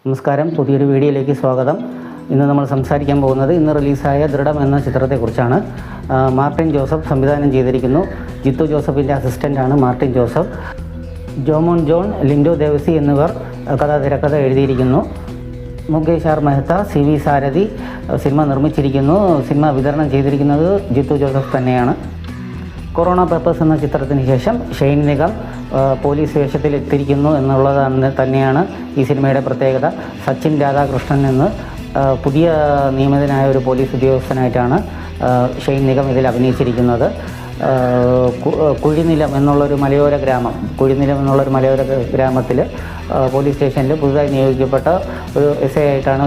നമസ്കാരം, പുതിയൊരു വീഡിയോയിലേക്ക് സ്വാഗതം. ഇന്ന് നമ്മൾ സംസാരിക്കാൻ പോകുന്നത് ഇന്ന് റിലീസായ ദൃഢം എന്ന ചിത്രത്തെക്കുറിച്ചാണ്. മാർട്ടിൻ ജോസഫ് സംവിധാനം ചെയ്തിരിക്കുന്നു. ജിത്തു ജോസഫിൻ്റെ അസിസ്റ്റൻ്റാണ് മാർട്ടിൻ ജോസഫ്. ജോമോൻ ജോൺ, ലിൻഡോ ദേവസി എന്നിവർ തിരക്കഥ എഴുതിയിരിക്കുന്നു. Mukesh R Mehta, C V Sarathi cinema നിർമ്മിച്ചിരിക്കുന്നു. സിനിമ വിതരണം ചെയ്തിരിക്കുന്നത് ജിത്തു ജോസഫ് തന്നെയാണ്. കൊറോണ പേപ്പേഴ്സ് എന്ന ചിത്രത്തിന് ശേഷം ഷെയ്ൻ നിഗം പോലീസ് വേഷത്തിലെത്തിയിരിക്കുന്നു എന്നുള്ളതാണ് തന്നെയാണ് ഈ സിനിമയുടെ പ്രത്യേകത. സച്ചിൻ രാധാകൃഷ്ണൻ എന്ന് പുതിയ നിയമിതനായ ഒരു പോലീസ് ഉദ്യോഗസ്ഥനായിട്ടാണ് ഷെയ്ൻ നിഗം ഇതിൽ അഭിനയിച്ചിരിക്കുന്നത്. കുഴിനിലം എന്നുള്ളൊരു മലയോര ഗ്രാമത്തിൽ പോലീസ് സ്റ്റേഷനിൽ പുതുതായി നിയോഗിക്കപ്പെട്ട ഒരു എസ് ഐ ആയിട്ടാണ്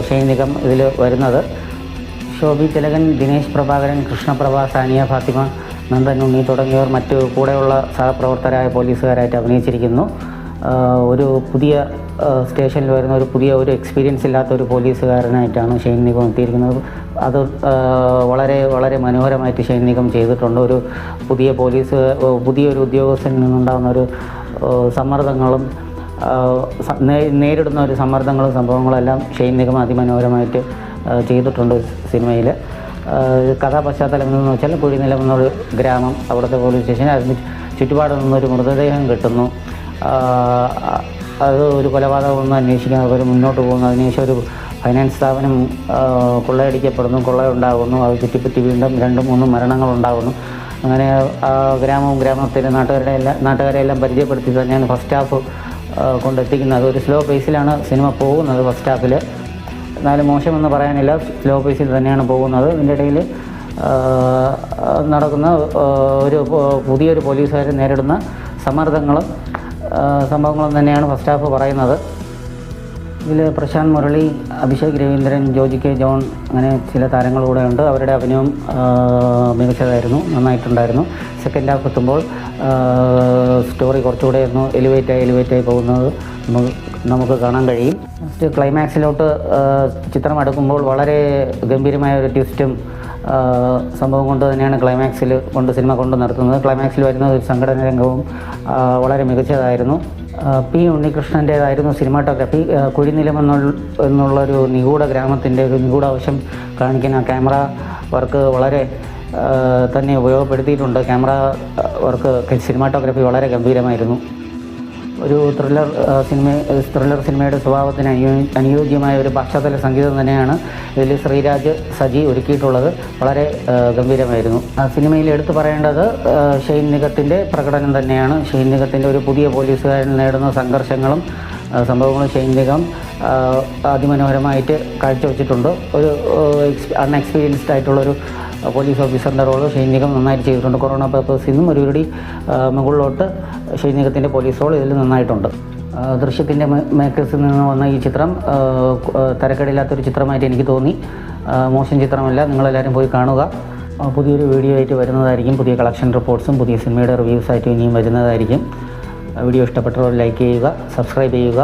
ഷെയ്ൻ നിഗം ഇതിൽ വരുന്നത്. ശോഭി തിലകൻ, ദിനേശ് പ്രഭാകരൻ, കൃഷ്ണപ്രഭ, സാനിയ ഫാത്തിമ, നന്ദൻ ഉണ്ണി തുടങ്ങിയവർ മറ്റു കൂടെയുള്ള സഹപ്രവർത്തകരായ പോലീസുകാരായിട്ട് അഭിനയിച്ചിരിക്കുന്നു. ഒരു പുതിയ സ്റ്റേഷനിൽ വരുന്ന ഒരു എക്സ്പീരിയൻസ് ഇല്ലാത്ത ഒരു പോലീസുകാരനായിട്ടാണ് ഷെയ്ൻ നിഗം എത്തിയിരിക്കുന്നത്. അത് വളരെ വളരെ മനോഹരമായിട്ട് ഷെയ്ൻ നിഗം ചെയ്തിട്ടുണ്ട്. ഒരു പുതിയൊരു ഉദ്യോഗസ്ഥനിൽ നിന്നുണ്ടാകുന്ന ഒരു സമ്മർദ്ദങ്ങളും നേരിടുന്ന ഒരു സമ്മർദ്ദങ്ങളും സംഭവങ്ങളെല്ലാം ഷെയ്ൻ നിഗം അതിമനോഹരമായിട്ട് ചെയ്തിട്ടുണ്ട് സിനിമയിൽ. കഥാപശ്ചാത്തലം എന്ന് വെച്ചാൽ കുഴിനിലം എന്നൊരു ഗ്രാമം, അവിടുത്തെ പോലീസ് സ്റ്റേഷൻ, അതിന് ചുറ്റുപാട് നിന്നൊരു മൃതദേഹം കിട്ടുന്നു. അത് ഒരു കൊലപാതകമൊന്നും അന്വേഷിക്കാൻ അവർ മുന്നോട്ട് പോകുന്നു. അതിനുശേഷം ഒരു ഫൈനാൻസ് സ്ഥാപനം കൊള്ളയടിക്കപ്പെടുന്നു, കൊള്ളയുണ്ടാകുന്നു. അത് ചുറ്റിപ്പറ്റി വീണ്ടും 2-3 മരണങ്ങളുണ്ടാകുന്നു. അങ്ങനെ ഗ്രാമത്തിലെ നാട്ടുകാരെല്ലാം പരിചയപ്പെടുത്തി തന്നെയാണ് ഫസ്റ്റ് ഹാഫ് കൊണ്ടെത്തിക്കുന്നത്. ഒരു സ്ലോ പേസിലാണ് സിനിമ പോകുന്നത്. ഫസ്റ്റ് ഹാഫിൽ എന്നാലും മോശമെന്ന് പറയാനില്ല, സ്ലോ പേസിൽ തന്നെയാണ് പോകുന്നത്. ഇതിൻ്റെ ഇടയിൽ നടക്കുന്ന പുതിയൊരു പോലീസുകാരൻ നേരിടുന്ന സമ്മർദ്ദങ്ങളും സംഭവങ്ങളും തന്നെയാണ് ഫസ്റ്റ് ഹാഫ് പറയുന്നത്. ഇതിൽ പ്രശാന്ത് മുരളി, അഭിഷേക് രവീന്ദ്രൻ, ജോജി കെ ജോൺ അങ്ങനെ ചില താരങ്ങൾ കൂടെ ഉണ്ട്. അവരുടെ അഭിനയം മികച്ചതായിരുന്നു, നന്നായിട്ടുണ്ടായിരുന്നു. സെക്കൻഡ് ഹാഫ് എത്തുമ്പോൾ സ്റ്റോറി കുറച്ചുകൂടെ ഒന്ന് എലിവേറ്റായി പോകുന്നത് നമുക്ക് കാണാൻ കഴിയും. ഫസ്റ്റ് ക്ലൈമാക്സിലോട്ട് ചിത്രം അടുക്കുമ്പോൾ വളരെ ഗംഭീരമായ ഒരു ട്വിസ്റ്റും സംഭവം കൊണ്ട് തന്നെയാണ് സിനിമ കൊണ്ട് നിർത്തുന്നത്. ക്ലൈമാക്സിൽ വരുന്ന ഒരു സംഘടന രംഗവും വളരെ മികച്ചതായിരുന്നു. P ഉണ്ണികൃഷ്ണൻ്റേതായിരുന്നു cinematography. കുഴിനിലം എന്നുള്ളൊരു നിഗൂഢ ഗ്രാമത്തിൻ്റെ ഒരു നിഗൂഢാവശ്യം കാണിക്കുന്ന ക്യാമറ വർക്ക് വളരെ തന്നെ ഉപയോഗപ്പെടുത്തിയിട്ടുണ്ട്. ക്യാമറ വർക്ക്, സിനിമാറ്റോഗ്രാഫി വളരെ ഗംഭീരമായിരുന്നു. ഒരു ത്രില്ലർ സിനിമയുടെ സ്വഭാവത്തിന് അനുയോജ്യമായ ഒരു പശ്ചാത്തല സംഗീതം തന്നെയാണ് ഇതിൽ ശ്രീരാജ് സജി ഒരുക്കിയിട്ടുള്ളത്. വളരെ ഗംഭീരമായിരുന്നു. സിനിമയിൽ എടുത്തു പറയേണ്ടത് ഷെയ്ൻ നിഗത്തിൻ്റെ പ്രകടനം തന്നെയാണ്. ഷെയ്ൻ നിഗത്തിൻ്റെ ഒരു പുതിയ പോലീസുകാരൻ നേടുന്ന സംഘർഷങ്ങളും സംഭവങ്ങളും ഷെയ്ൻ നിഗം അതിമനോഹരമായിട്ട് കാഴ്ചവെച്ചിട്ടുണ്ട്. ഒരു അൺഎക്സ്പീരിയൻസ്ഡ് ആയിട്ടുള്ളൊരു പോലീസ് ഓഫീസറിൻ്റെ റോള് ഷെയ്ൻ നിഗം നന്നായിട്ട് ചെയ്തിട്ടുണ്ട്. കൊറോണ പേപ്പേഴ്സിൽ നിന്നും ഒരു മുകളിലോട്ട് ഷെയ്ൻ നിഗത്തിൻ്റെ പോലീസ് റോൾ ഇതിൽ നന്നായിട്ടുണ്ട്. ദൃശ്യത്തിൻ്റെ മേക്കേഴ്സിൽ നിന്ന് വന്ന ഈ ചിത്രം തരക്കേടില്ലാത്തൊരു ചിത്രമായിട്ട് എനിക്ക് തോന്നി. മോശം ചിത്രമല്ല, നിങ്ങളെല്ലാവരും പോയി കാണുക. പുതിയൊരു വീഡിയോ ആയിട്ട് വരുന്നതായിരിക്കും. പുതിയ കളക്ഷൻ റിപ്പോർട്ട്സും പുതിയ സിനിമയുടെ റിവ്യൂസായിട്ടും ഇനിയും വരുന്നതായിരിക്കും. വീഡിയോ ഇഷ്ടപ്പെട്ടവർ ലൈക്ക് ചെയ്യുക, സബ്സ്ക്രൈബ് ചെയ്യുക.